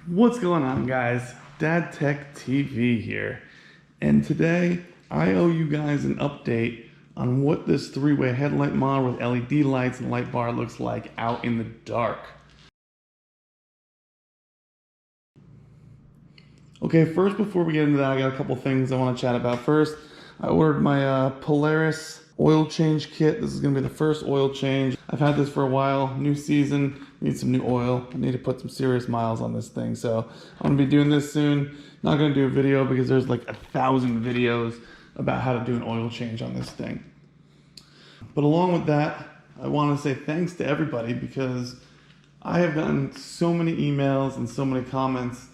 What's going on, guys? Dad Tech TV here, and today I owe you guys an update on what this three-way headlight mod with LED lights and light bar looks like out in the dark. Okay, first, before we get into that, I got a couple things I want to chat about. First, I ordered my Polaris oil change kit. This is going to be the first oil change. I've had this for a while. New season, need some new oil. I need to put some serious miles on this thing. So I'm going to be doing this soon. Not going to do a video because there's like 1,000 videos about how to do an oil change on this thing. But along with that, I want to say thanks to everybody because I have gotten so many emails and so many comments,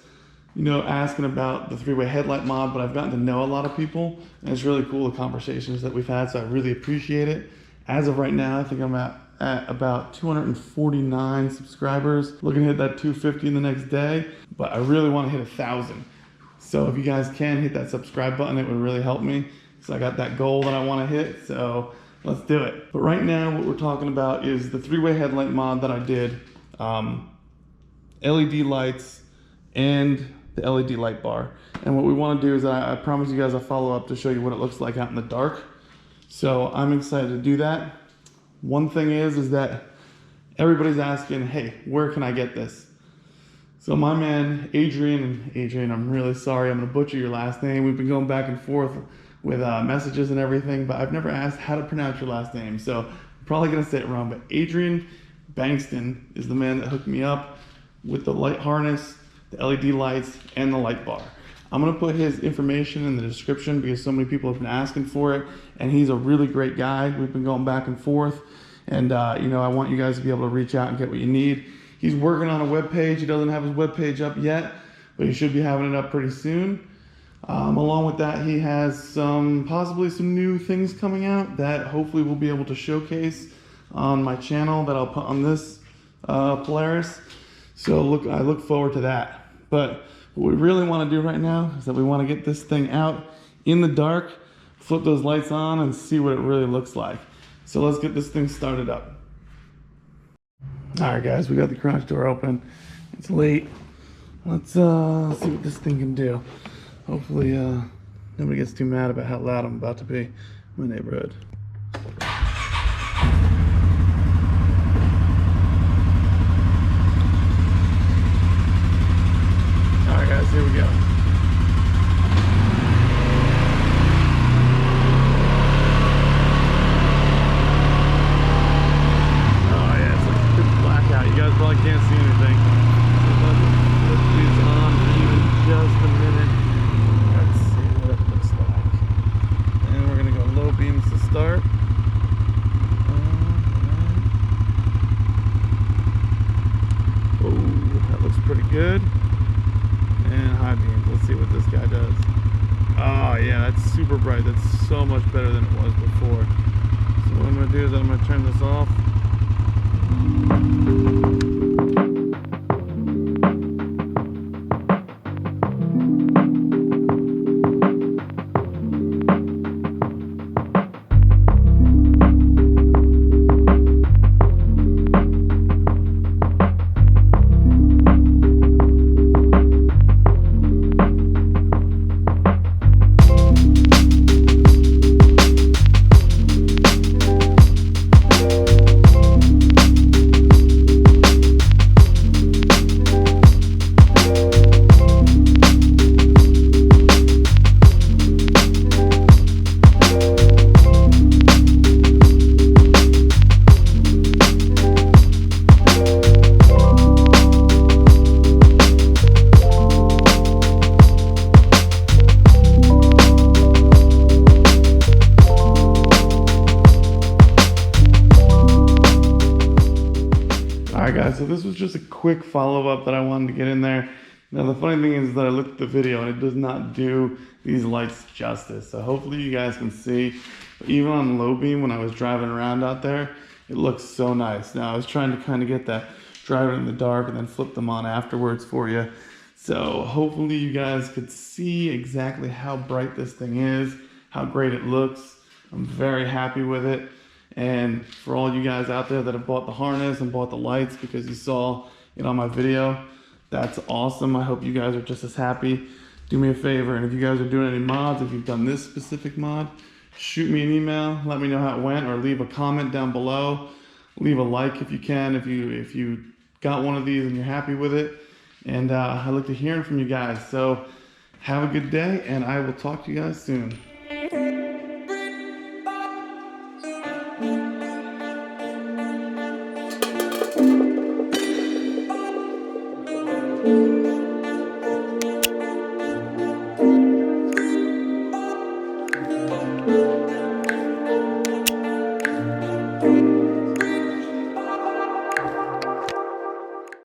you know, asking about the three-way headlight mod, but I've gotten to know a lot of people, and it's really cool, the conversations that we've had, so I really appreciate it. As of right now, I think I'm at about 249 subscribers, looking to hit that 250 in the next day, but I really want to hit 1,000. So if you guys can hit that subscribe button, it would really help me. So I got that goal that I want to hit, so let's do it. But right now, what we're talking about is the three-way headlight mod that I did, LED lights, and the LED light bar. And what we want to do is I promise you guys a follow-up to show you what it looks like out in the dark. So I'm excited to do that. One thing is that everybody's asking, hey, where can I get this? So my man Adrian, I'm really sorry, I'm gonna butcher your last name. We've been going back and forth with messages and everything, but I've never asked how to pronounce your last name, so I'm probably gonna say it wrong, but Adrian Bankston is the man that hooked me up with the light harness, the LED lights, and the light bar. I'm gonna put his information in the description because so many people have been asking for it, and he's a really great guy. We've been going back and forth, and you know, I want you guys to be able to reach out and get what you need. He's working on a web page. He doesn't have his web page up yet, but he should be having it up pretty soon. Along with that, he has possibly some new things coming out that hopefully we'll be able to showcase on my channel that I'll put on this Polaris. So I look forward to that. But what we really want to do right now is that we want to get this thing out in the dark, flip those lights on, and see what it really looks like. So let's get this thing started up. All right, guys, we got the garage door open. It's late. Let's see what this thing can do. Hopefully nobody gets too mad about how loud I'm about to be in my neighborhood. Here we go. Oh yeah, it's like a big blackout. You guys probably can't see anything. So let's put these on for you in just a minute. Let's see what it looks like. And we're gonna go low beams to start. Oh, that looks pretty good. And high beams. Let's see what this guy does. Oh yeah, that's super bright. That's so much better than it was before. So what I'm going to do is I'm going to turn this off. Alright guys, so this was just a quick follow-up that I wanted to get in there. Now the funny thing is that I looked at the video and it does not do these lights justice. So hopefully you guys can see, even on low beam when I was driving around out there, it looks so nice. Now I was trying to kind of get that drive it in the dark and then flip them on afterwards for you. So hopefully you guys could see exactly how bright this thing is, how great it looks. I'm very happy with it. And for all you guys out there that have bought the harness and bought the lights because you saw it on my video, That's awesome. I hope you guys are just as happy. Do me a favor, and if you guys are doing any mods, if you've done this specific mod, shoot me an email, let me know how it went, or leave a comment down below. Leave a like if you can, if you got one of these and you're happy with it. And I look to hearing from you guys. So have a good day, and I will talk to you guys soon.